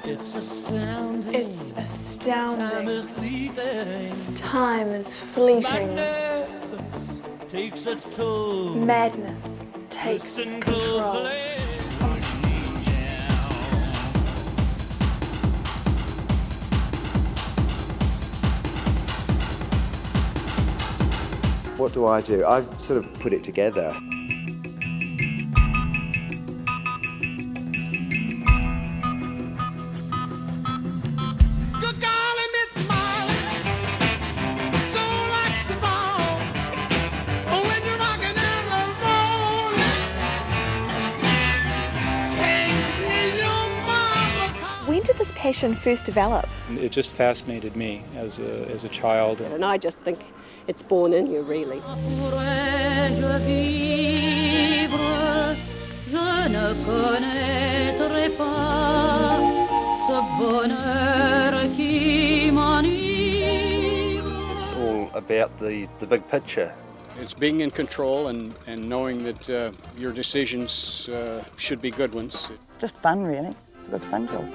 It's astounding. It's astounding. Time is Time fleeting. is fleeting. Takes its toll. Madness takes control. What do? I sort of put it together. When did this passion first develop? It just fascinated me as a child. And I just think it's born in you, really. It's all about the big picture. It's being in control and knowing that your decisions should be good ones. It's just fun, really. It's a good fun job.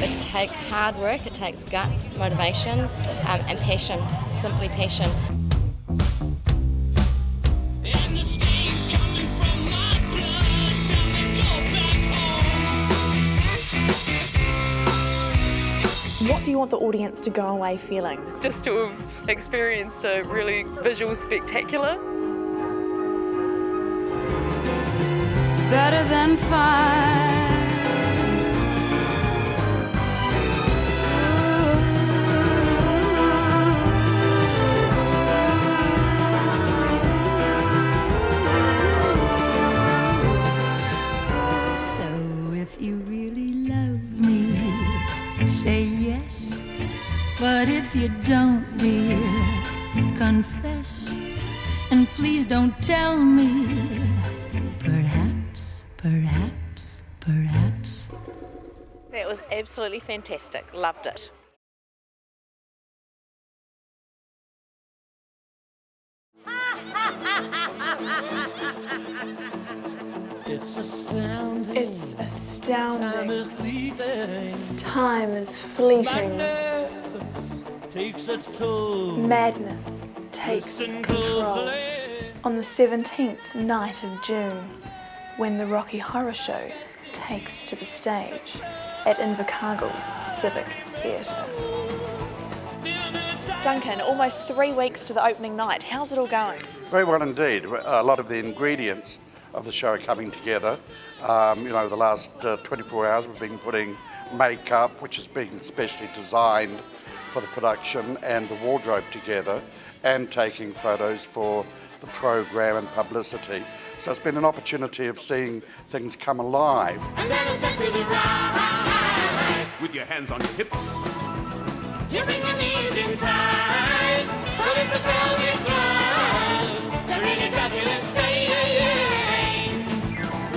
It takes hard work, it takes guts, motivation, and passion, simply passion. What do you want the audience to go away feeling? Just to have experienced a really visual spectacular. Better than fire. So if you really love me, say yes. But if you don't, dear, confess. And please don't tell me. Perhaps. That was absolutely fantastic. Loved it. It's astounding. It's astounding. Time is fleeting. Time is fleeting. Madness takes its toll. Madness takes control. On the 17th night of June, when the Rocky Horror Show takes to the stage at Invercargill's Civic Theatre. Duncan, almost 3 weeks to the opening night. How's it all going? Very well indeed. A lot of the ingredients of the show are coming together. The last 24 hours we've been putting makeup, which has been specially designed for the production, and the wardrobe together, and taking photos for the program and publicity. So it's been an opportunity of seeing things come alive. And then a step to the right. With your hands on your hips. You bring your knees in tight. But it's a velvet glove that really drives you insane.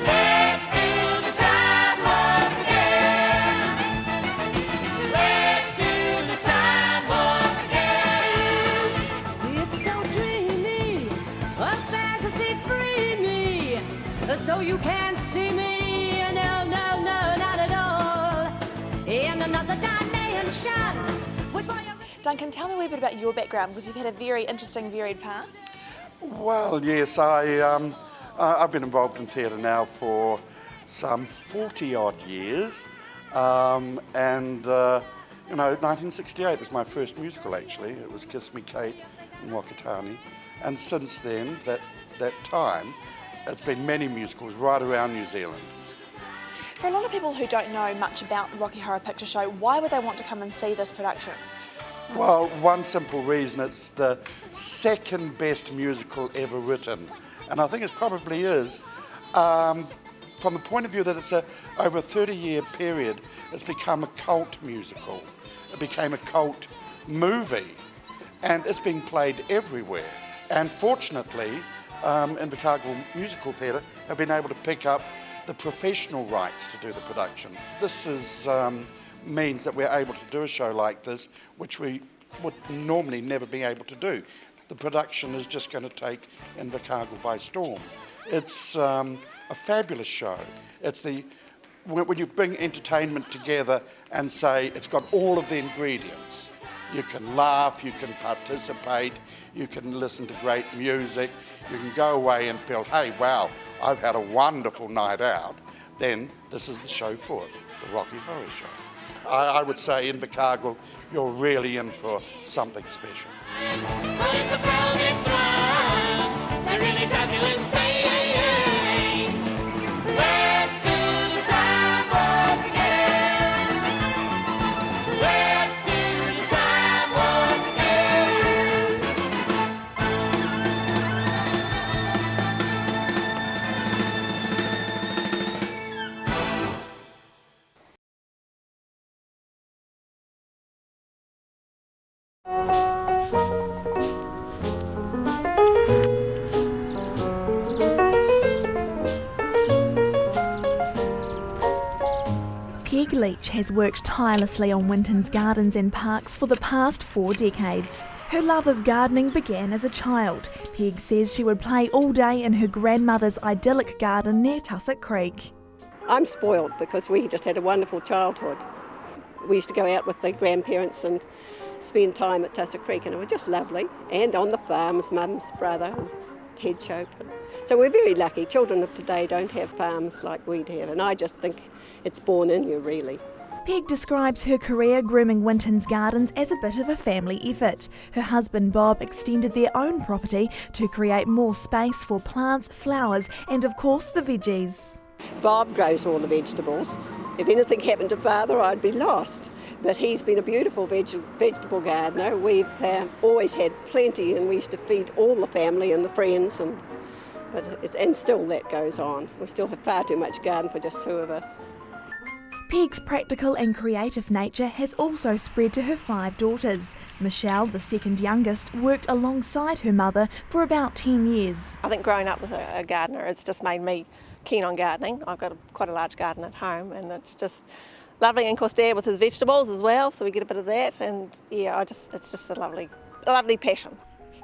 Let's do the time warp again. Let's do the time warp again. It's so dreamy, a fantasy free me, so you can't see me, no, not at all, in another dimension. Duncan, tell me a wee bit about your background, because you've had a very interesting, varied past. Well, yes, I've been involved in theatre now for some 40-odd years, 1968 was my first musical, actually. It was Kiss Me Kate in Wakatani, and since then, that time, it's been many musicals right around New Zealand. For a lot of people who don't know much about the Rocky Horror Picture Show, why would they want to come and see this production? Well, one simple reason: it's the second best musical ever written, and I think it probably is. From the point of view that it's over a 30-year period, it's become a cult musical. It became a cult movie, and it's being played everywhere. And fortunately, Invercargill Musical Theatre have been able to pick up the professional rights to do the production. This means that we're able to do a show like this, which we would normally never be able to do. The production is just going to take Invercargill by storm. It's a fabulous show. It's when you bring entertainment together and say it's got all of the ingredients. You can laugh, you can participate, you can listen to great music, you can go away and feel, hey, wow, I've had a wonderful night out. Then this is the show for it, the Rocky Horror Show. I would say Invercargill, you're really in for something special. Peg Leach has worked tirelessly on Winton's gardens and parks for the past 4 decades. Her love of gardening began as a child. Peg says she would play all day in her grandmother's idyllic garden near Tussock Creek. I'm spoiled because we just had a wonderful childhood. We used to go out with the grandparents and spend time at Tussock Creek, and it was just lovely. And on the farms, Mum's brother and head chauffeur. So we're very lucky. Children of today don't have farms like we'd have, and I just think it's born in you, really. Peg describes her career grooming Winton's gardens as a bit of a family effort. Her husband Bob extended their own property to create more space for plants, flowers and of course the veggies. Bob grows all the vegetables. If anything happened to Father, I'd be lost. But he's been a beautiful vegetable gardener. We've always had plenty, and we used to feed all the family and the friends, and still that goes on. We still have far too much garden for just 2 of us. Peg's practical and creative nature has also spread to her 5 daughters. Michelle, the second youngest, worked alongside her mother for about 10 years. I think growing up with a gardener, it's just made me keen on gardening. I've got quite a large garden at home, and it's just lovely. And of course Dad with his vegetables as well, so we get a bit of that, and yeah, it's just a lovely passion.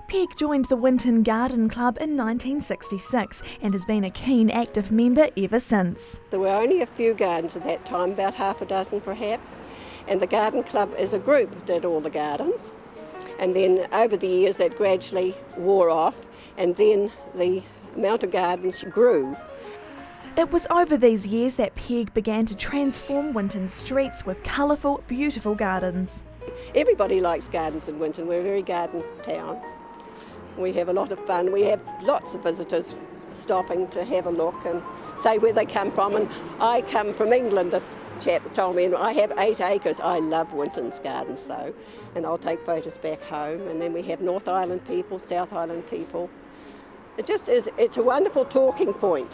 Peg joined the Winton Garden Club in 1966 and has been a keen active member ever since. There were only a few gardens at that time, about half a dozen perhaps, and the garden club as a group did all the gardens. And then over the years that gradually wore off, and then the amount of gardens grew. It was over these years that Peg began to transform Winton's streets with colourful, beautiful gardens. Everybody likes gardens in Winton. We're a very garden town. We have a lot of fun. We have lots of visitors stopping to have a look and say where they come from. And I come from England, this chap told me, and I have 8 acres. I love Winton's gardens though, and I'll take photos back home. And then we have North Island people, South Island people. It just is, it's a wonderful talking point.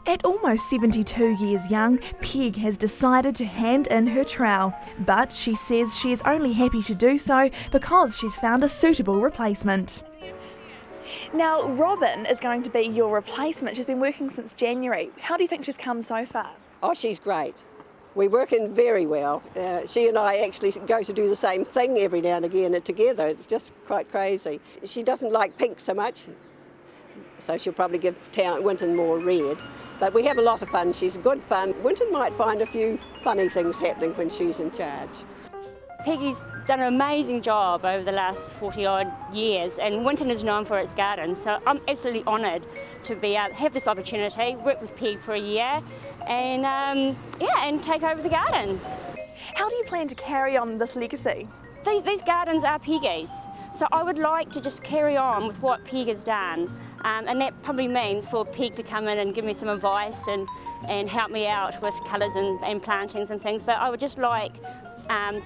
At almost 72 years young, Peg has decided to hand in her trowel, but she says she is only happy to do so because she's found a suitable replacement. Now, Robin is going to be your replacement. She's been working since January. How do you think she's come so far? Oh, she's great. We work in very well. She and I actually go to do the same thing every now and again together. It's just quite crazy. She doesn't like pink so much, so she'll probably give Winton more red. But we have a lot of fun. She's good fun. Winton might find a few funny things happening when she's in charge. Peggy's done an amazing job over the last 40-odd years, and Winton is known for its gardens, so I'm absolutely honoured to be able to have this opportunity, work with Peg for a year, and and take over the gardens. How do you plan to carry on this legacy? These gardens are Peggy's, so I would like to just carry on with what Peg has done, and that probably means for Peg to come in and give me some advice and and help me out with colours and plantings and things, but I would just like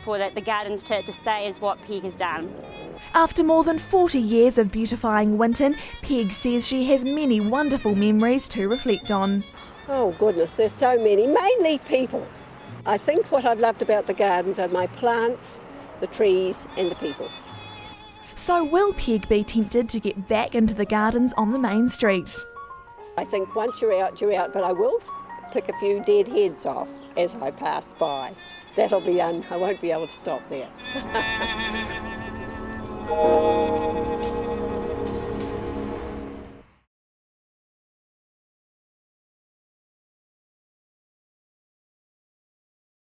for the gardens to stay as what Peg has done. After more than 40 years of beautifying Winton, Peg says she has many wonderful memories to reflect on. Oh goodness, there's so many, mainly people. I think what I've loved about the gardens are my plants, the trees and the people. So will Peg be tempted to get back into the gardens on the main street? I think once you're out, but I will pick a few dead heads off as I pass by. That'll be I won't be able to stop there.